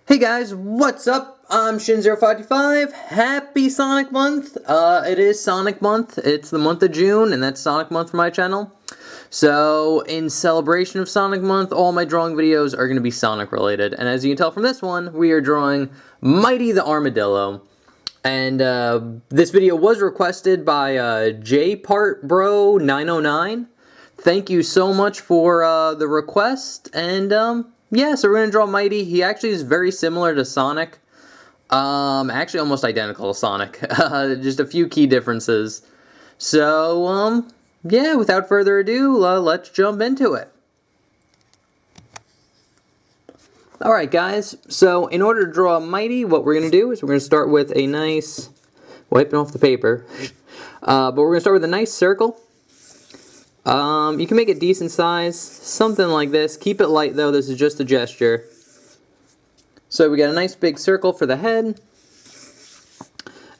Hey guys, what's up? I'm Shin0525. Happy Sonic Month! It is Sonic Month. It's the month of June, and that's Sonic Month for my channel. So, in celebration of Sonic Month, all my drawing videos are going to be Sonic related. And as you can tell from this one, we are drawing Mighty the Armadillo. And this video was requested by JPartBro909. Thank you so much for the request, and yeah, so we're going to draw Mighty. He actually is very similar to Sonic. Actually almost identical to Sonic. Just a few key differences. So, yeah, without further ado, let's jump into it. Alright guys, so in order to draw Mighty, what we're going to do is we're going to start with a nice, wiping off the paper, but we're going to start with a nice circle. You can make it decent size, something like this. Keep it light though, this is just a gesture. So we got a nice big circle for the head.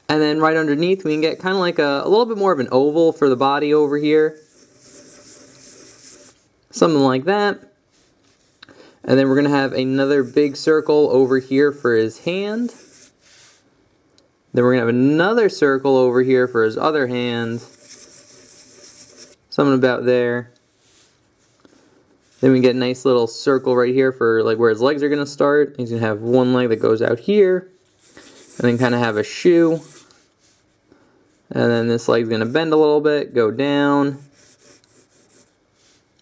And then right underneath we can get kind of like a little bit more of an oval for the body over here. Something like that. And then we're going to have another big circle over here for his hand. Then we're going to have another circle over here for his other hand. Something about there. Then we get a nice little circle right here for like where his legs are going to start. He's going to have one leg that goes out here. And then kind of have a shoe. And then this leg's going to bend a little bit, go down.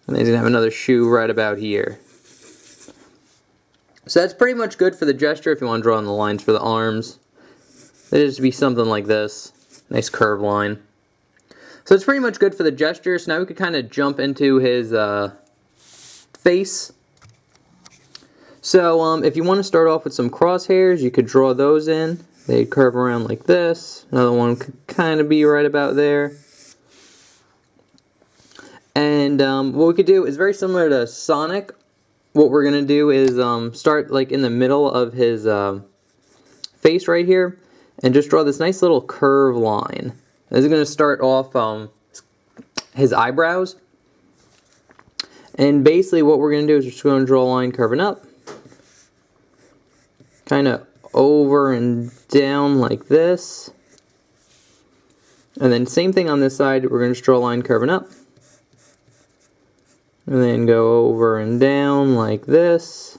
And then he's going to have another shoe right about here. So that's pretty much good for the gesture if you want to draw in the lines for the arms. It just be something like this. Nice curved line. So it's pretty much good for the gesture. So now we could kind of jump into his face. So if you want to start off with some crosshairs, you could draw those in. They'd curve around like this. Another one could kind of be right about there. And what we could do is very similar to Sonic. What we're going to do is start like in the middle of his face right here and just draw this nice little curve line. This is going to start off his eyebrows. And basically what we're going to do is just going to draw a line curving up. Kind of over and down like this. And then same thing on this side, we're going to just draw a line curving up. And then go over and down like this.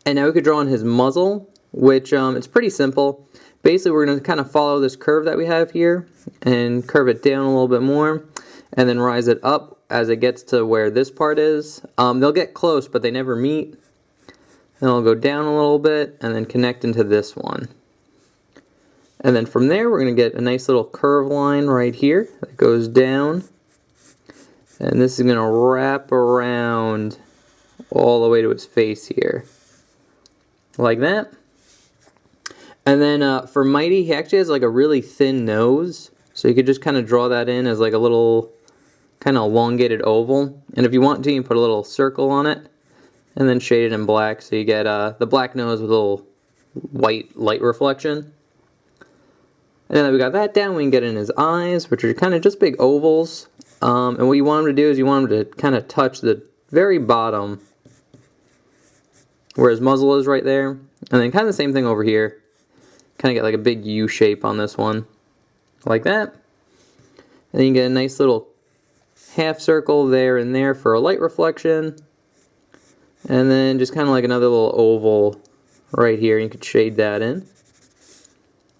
And now we could draw on his muzzle, which it's pretty simple. Basically, we're going to kind of follow this curve that we have here and curve it down a little bit more and then rise it up as it gets to where this part is. They'll get close, but they never meet. Then it'll go down a little bit and then connect into this one. And then from there, we're going to get a nice little curve line right here that goes down. And this is going to wrap around all the way to his face here. Like that. And then for Mighty, he actually has like a really thin nose. So you could just kind of draw that in as like a little kind of elongated oval. And if you want to, you can put a little circle on it. And then shade it in black. So you get the black nose with a little white light reflection. And then that we got that down, we can get in his eyes, which are kind of just big ovals. And what you want him to do is you want him to kind of touch the very bottom where his muzzle is right there. And then kind of the same thing over here. Kind of get like a big U shape on this one. Like that. And then you get a nice little half circle there and there for a light reflection. And then just kind of like another little oval right here. You could shade that in.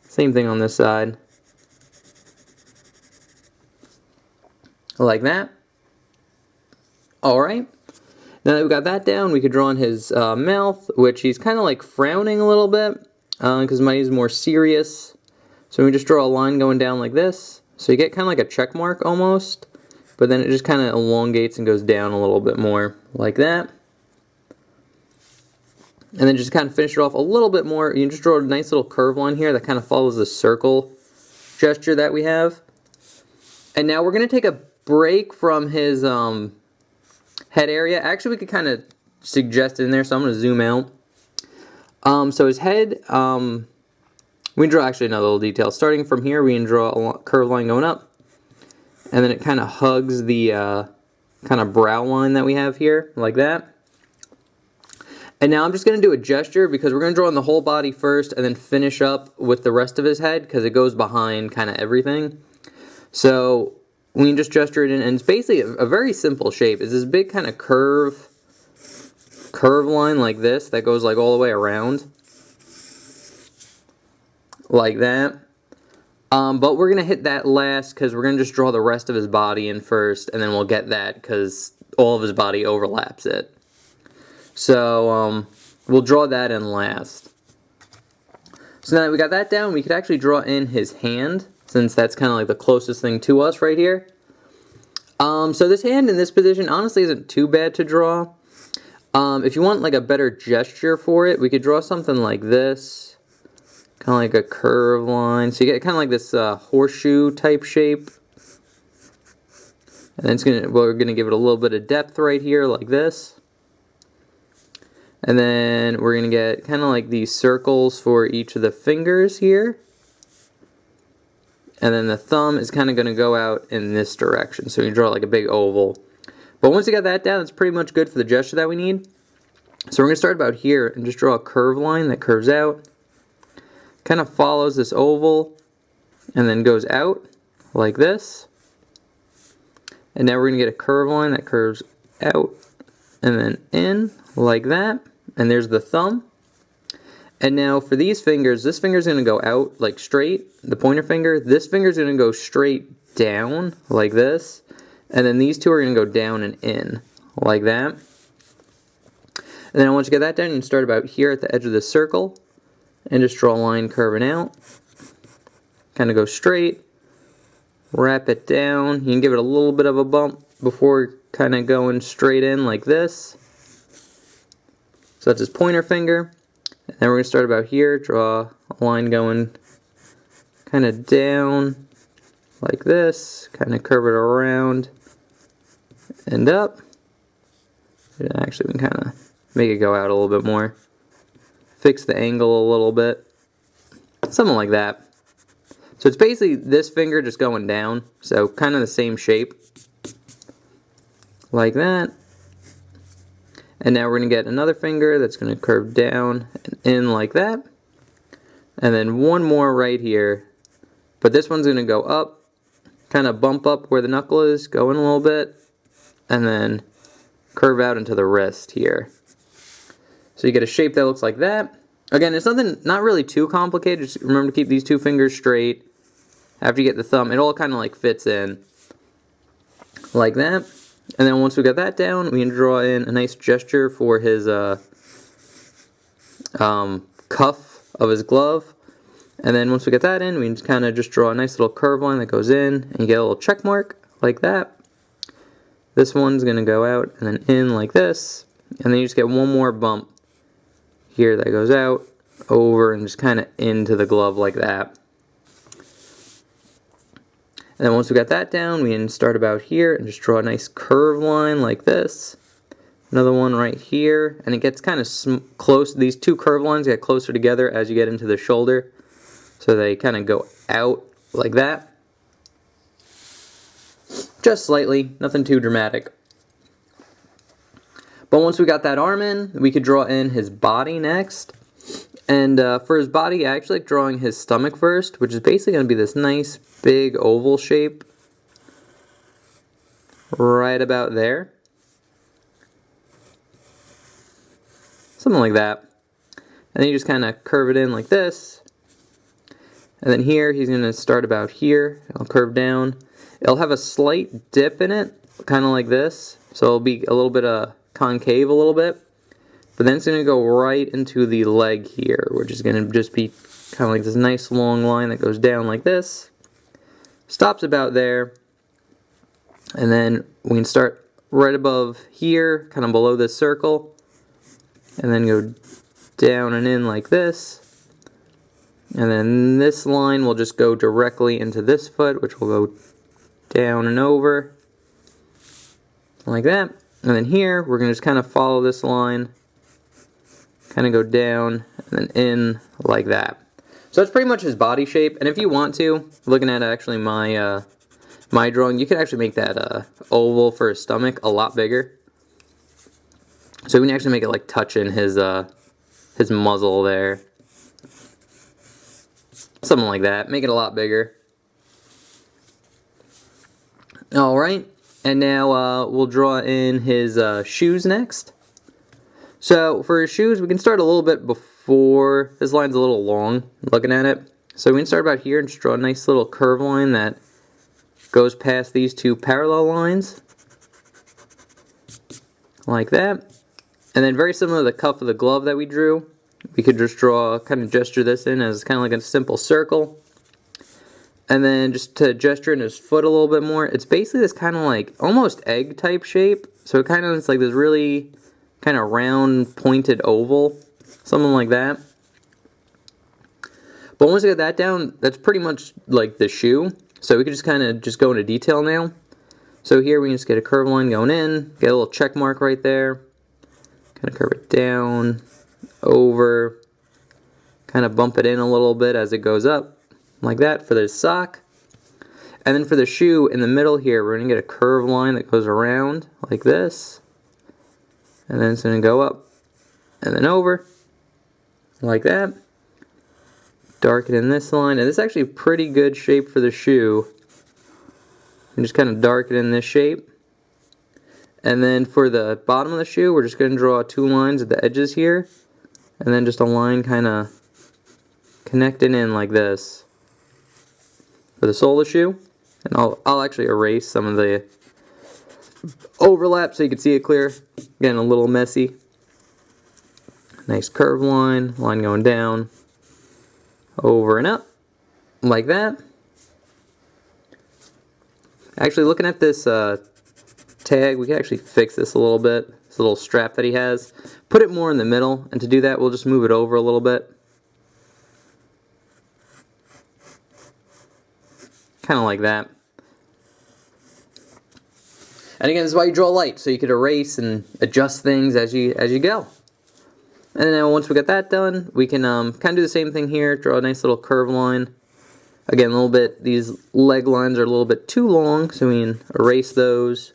Same thing on this side. Like that. Alright. Now that we got that down, we could draw in his mouth, which he's kind of like frowning a little bit, because Mighty's more serious. So we just draw a line going down like this. So you get kind of like a check mark almost, but then it just kind of elongates and goes down a little bit more, like that. And then just kind of finish it off a little bit more. You can just draw a nice little curve line here that kind of follows the circle gesture that we have. And now we're going to take a break from his head area. Actually, we could kind of suggest it in there, so I'm going to zoom out. So his head, we can draw actually another little detail. Starting from here, we can draw a curved line going up. And then it kind of hugs the kind of brow line that we have here, like that. And now I'm just going to do a gesture because we're going to draw in the whole body first and then finish up with the rest of his head because it goes behind kind of everything. So we can just gesture it in, and it's basically a very simple shape. It's this big kind of curve line like this that goes like all the way around. Like that. But we're going to hit that last because we're going to just draw the rest of his body in first, and then we'll get that because all of his body overlaps it. So we'll draw that in last. So now that we got that down, we could actually draw in his hand, since that's kind of like the closest thing to us right here. So this hand in this position honestly isn't too bad to draw. If you want like a better gesture for it, we could draw something like this. Kind of like a curve line. So you get kind of like this horseshoe type shape. And then we're going to give it a little bit of depth right here like this. And then we're going to get kind of like these circles for each of the fingers here. And then the thumb is kind of going to go out in this direction. So you draw like a big oval. But once you got that down, it's pretty much good for the gesture that we need. So we're going to start about here and just draw a curve line that curves out. Kind of follows this oval and then goes out like this. And now we're going to get a curve line that curves out and then in like that. And there's the thumb. And now for these fingers, this finger is going to go out like straight, the pointer finger. This finger is going to go straight down like this. And then these two are going to go down and in like that. And then once you get that done, you can start about here at the edge of the circle and just draw a line curving out. Kind of go straight, wrap it down. You can give it a little bit of a bump before kind of going straight in like this. So that's his pointer finger. And then we're going to start about here, draw a line going kind of down like this, kind of curve it around and up. And actually, we can kind of make it go out a little bit more. Fix the angle a little bit. Something like that. So it's basically this finger just going down. So kind of the same shape. Like that. And now we're going to get another finger that's going to curve down and in like that. And then one more right here. But this one's going to go up. Kind of bump up where the knuckle is. Go in a little bit. And then curve out into the wrist here. So you get a shape that looks like that. Again, it's not really too complicated. Just remember to keep these two fingers straight. After you get the thumb, it all kind of like fits in. Like that. And then once we got that down, we can draw in a nice gesture for his cuff of his glove. And then once we get that in, we can kind of just draw a nice little curve line that goes in. And you get a little check mark like that. This one's going to go out and then in like this. And then you just get one more bump here that goes out, over, and just kind of into the glove like that. And then once we got that down, we can start about here and just draw a nice curve line like this. Another one right here, and it gets kind of close. These two curve lines get closer together as you get into the shoulder. So they kind of go out like that. Just slightly, nothing too dramatic. But once we got that arm in, we could draw in his body next. And for his body, I actually like drawing his stomach first, which is basically going to be this nice big oval shape. Right about there. Something like that. And then you just kind of curve it in like this. And then here, he's going to start about here. It'll curve down. It'll have a slight dip in it, kind of like this. So it'll be a little bit concave a little bit. But then it's going to go right into the leg here, which is going to just be kind of like this nice long line that goes down like this. Stops about there. And then we can start right above here, kind of below this circle. And then go down and in like this. And then this line will just go directly into this foot, which will go down and over. Like that. And then here, we're going to just kind of follow this line. Kind of go down and then in like that. So that's pretty much his body shape. And if you want to, looking at actually my my drawing, you could actually make that oval for his stomach a lot bigger. So we can actually make it like touching his muzzle there. Something like that. Make it a lot bigger. Alright, and now we'll draw in his shoes next. So for his shoes, we can start a little bit before. This line's a little long, looking at it. So we can start about here and just draw a nice little curve line that goes past these two parallel lines. Like that. And then very similar to the cuff of the glove that we drew, we could just draw, kind of gesture this in as kind of like a simple circle. And then just to gesture in his foot a little bit more, it's basically this kind of like almost egg type shape. So it kind of is like this really kind of round pointed oval, something like that. But once we get that down, that's pretty much like the shoe. So we could just kind of just go into detail now. So here we can just get a curve line going in, get a little check mark right there, kind of curve it down, over, kind of bump it in a little bit as it goes up, like that for the sock. And then for the shoe in the middle here, we're going to get a curved line that goes around like this, and then it's going to go up and then over like that. Darken in this line, and this is actually a pretty good shape for the shoe. And just kind of darken in this shape. And then for the bottom of the shoe, we're just going to draw two lines at the edges here, and then just a line kind of connecting in like this for the sole of the shoe. And I'll actually erase some of the overlap so you can see it clear. Again, a little messy. Nice curved line going down, over and up, like that. Actually, looking at this tag, we can actually fix this a little bit. This little strap that he has. Put it more in the middle, and to do that, we'll just move it over a little bit. Kind of like that. And again, this is why you draw light, so you could erase and adjust things as you go. And then once we get that done, we can kind of do the same thing here. Draw a nice little curve line. Again, a little bit, these leg lines are a little bit too long, so we can erase those.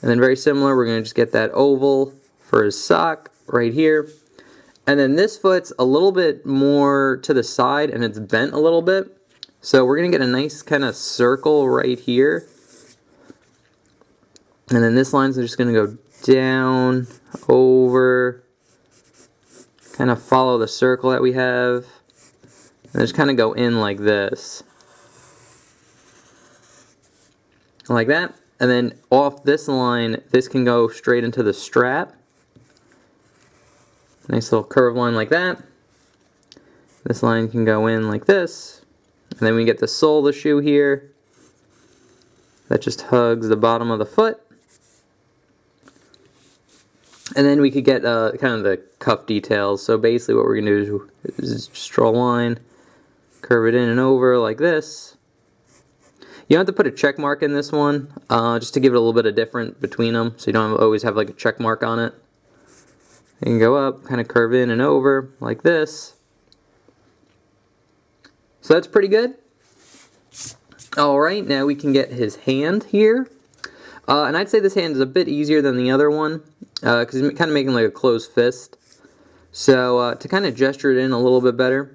And then very similar, we're going to just get that oval for his sock right here. And then this foot's a little bit more to the side, and it's bent a little bit. So we're going to get a nice kind of circle right here. And then this line's just going to go down, over, kind of follow the circle that we have. And just kind of go in like this. Like that. And then off this line, this can go straight into the strap. Nice little curved line like that. This line can go in like this. And then we get the sole of the shoe here. That just hugs the bottom of the foot. And then we could get kind of the cuff details. So basically what we're going to do is just draw a line, curve it in and over like this. You don't have to put a check mark in this one, just to give it a little bit of difference between them, so you don't always have like a check mark on it. You can go up, kind of curve in and over like this. So that's pretty good. Alright, now we can get his hand here. And I'd say this hand is a bit easier than the other one, because he's kind of making like a closed fist. So to kind of gesture it in a little bit better,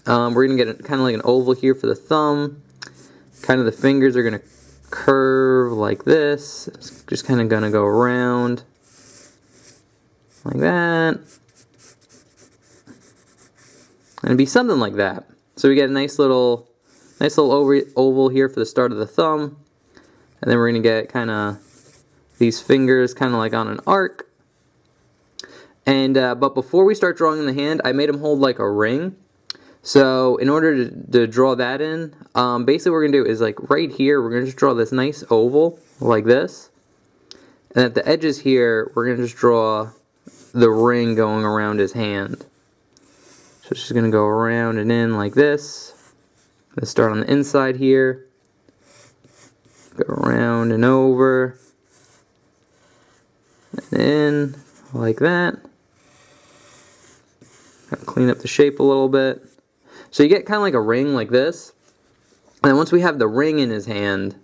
we're going to get kind of like an oval here for the thumb. Kind of the fingers are going to curve like this. It's just kind of going to go around like that. And it'd be something like that. So we get a nice little oval here for the start of the thumb. And then we're going to get kind of these fingers kind of like on an arc. And but before we start drawing in the hand, I made him hold like a ring. So in order to draw that in, basically what we're going to do is like right here, we're going to just draw this nice oval like this. And at the edges here, we're going to just draw the ring going around his hand. So it's just going to go around and in like this. Let's start on the inside here. Go around and over. And in like that. Clean up the shape a little bit. So you get kind of like a ring like this. And then once we have the ring in his hand,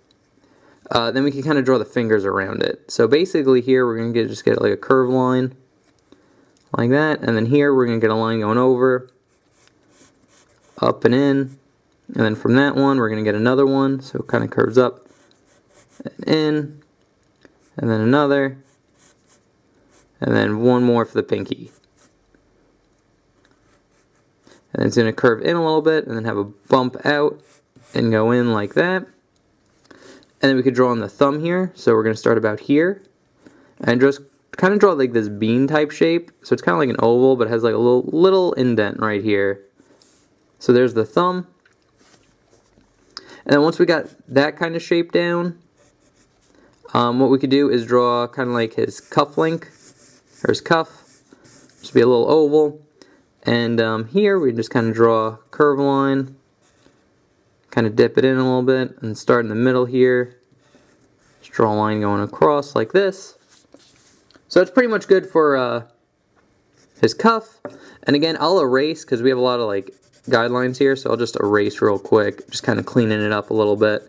then we can kind of draw the fingers around it. So basically here we're going to just get like a curved line like that, and then here we're going to get a line going over, up and in, and then from that one we're going to get another one, so it kind of curves up and in, and then another, and then one more for the pinky. And it's going to curve in a little bit and then have a bump out and go in like that. And then we could draw on the thumb here. So we're going to start about here and just kind of draw like this bean type shape. So it's kind of like an oval, but it has like a little indent right here. So there's the thumb. And then once we got that kind of shape down, what we could do is draw kind of like his cuff link, or his cuff. Just be a little oval. And here we just kind of draw a curve line, kind of dip it in a little bit, and start in the middle here. Just draw a line going across like this. So it's pretty much good for his cuff. And again, I'll erase because we have a lot of like guidelines here, so I'll just erase real quick, just kind of cleaning it up a little bit.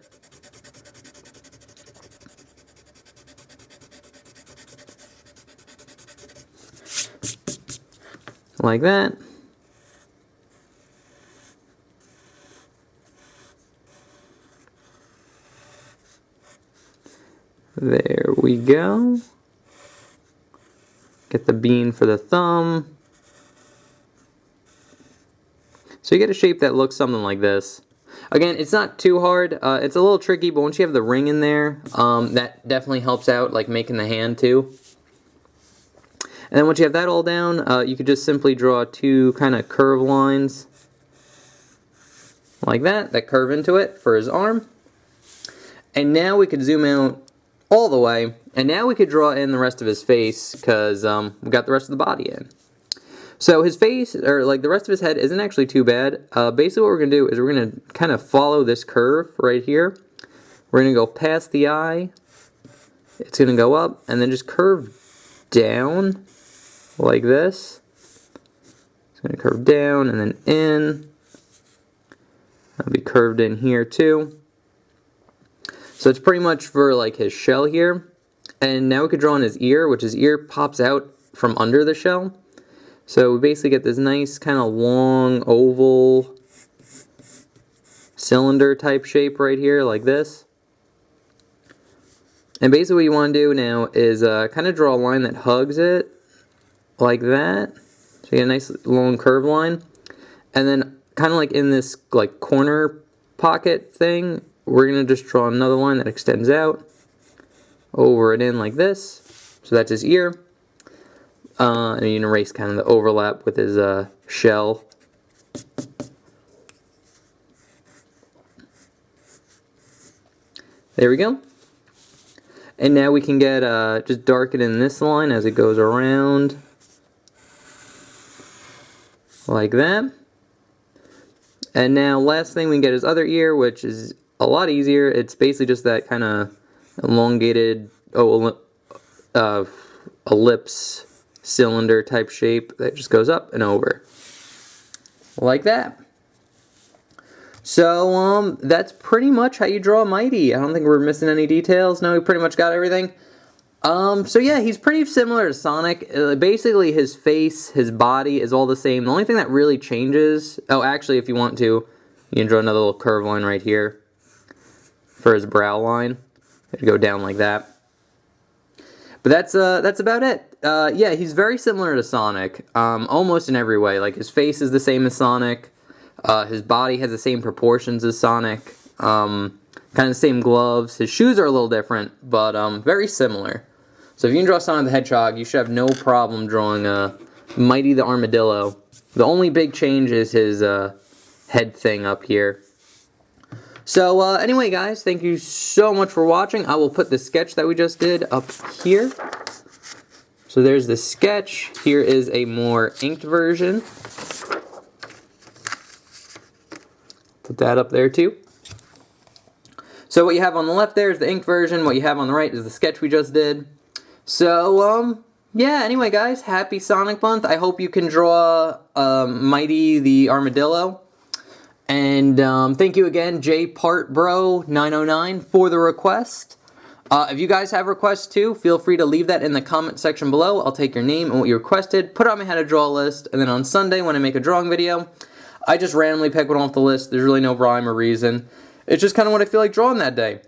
Like that. There we go. Get the bean for the thumb. So you get a shape that looks something like this. Again, it's not too hard. It's a little tricky, but once you have the ring in there, that definitely helps out, like making the hand too. And then once you have that all down, you could just simply draw two kind of curve lines like that curve into it for his arm. And now we could zoom out all the way, and now we could draw in the rest of his face because we got the rest of the body in. So his face, or like the rest of his head, isn't actually too bad. Basically what we're going to do is we're going to kind of follow this curve right here. We're going to go past the eye. It's going to go up and then just curve down like this. It's going to curve down and then in. That'll be curved in here too. So it's pretty much for like his shell here. And now we could draw on his ear, which his ear pops out from under the shell. So we basically get this nice kind of long oval cylinder type shape right here like this. And basically what you want to do now is kind of draw a line that hugs it like that. So you get a nice long curved line. And then kind of like in this like corner pocket thing, we're going to just draw another line that extends out over and in like this. So that's his ear. And you can erase kind of the overlap with his shell. There we go. And now we can get just darken in this line as it goes around like that. And now last thing we can get his other ear, which is a lot easier. It's basically just that kind of elongated ellipse cylinder type shape that just goes up and over like that. So that's pretty much how you draw Mighty. I don't think we're missing any details. No, we pretty much got everything. So yeah, he's pretty similar to Sonic. Basically his face, his body is all the same. The only thing that really changes, oh actually if you want to, you can draw another little curve line right here for his brow line. It'd go down like that. But that's about it. Yeah, he's very similar to Sonic, almost in every way. Like his face is the same as Sonic. His body has the same proportions as Sonic. Kind of the same gloves. His shoes are a little different, but very similar. So if you can draw Sonic the Hedgehog, you should have no problem drawing Mighty the Armadillo. The only big change is his head thing up here. So anyway guys, thank you so much for watching. I will put the sketch that we just did up here. So there's the sketch. Here is a more inked version. Put that up there too. So what you have on the left there is the inked version. What you have on the right is the sketch we just did. So yeah, anyway guys, happy Sonic Month. I hope you can draw Mighty the Armadillo. And thank you again, JPartBro909, for the request. If you guys have requests too, feel free to leave that in the comment section below. I'll take your name and what you requested, put it on my how to draw list, and then on Sunday when I make a drawing video, I just randomly pick one off the list. There's really no rhyme or reason. It's just kind of what I feel like drawing that day.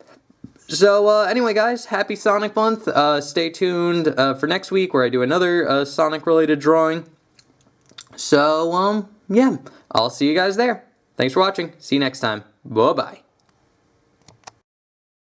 So anyway guys, happy Sonic month. Stay tuned for next week where I do another Sonic related drawing. So yeah, I'll see you guys there. Thanks for watching. See you next time. Bye bye.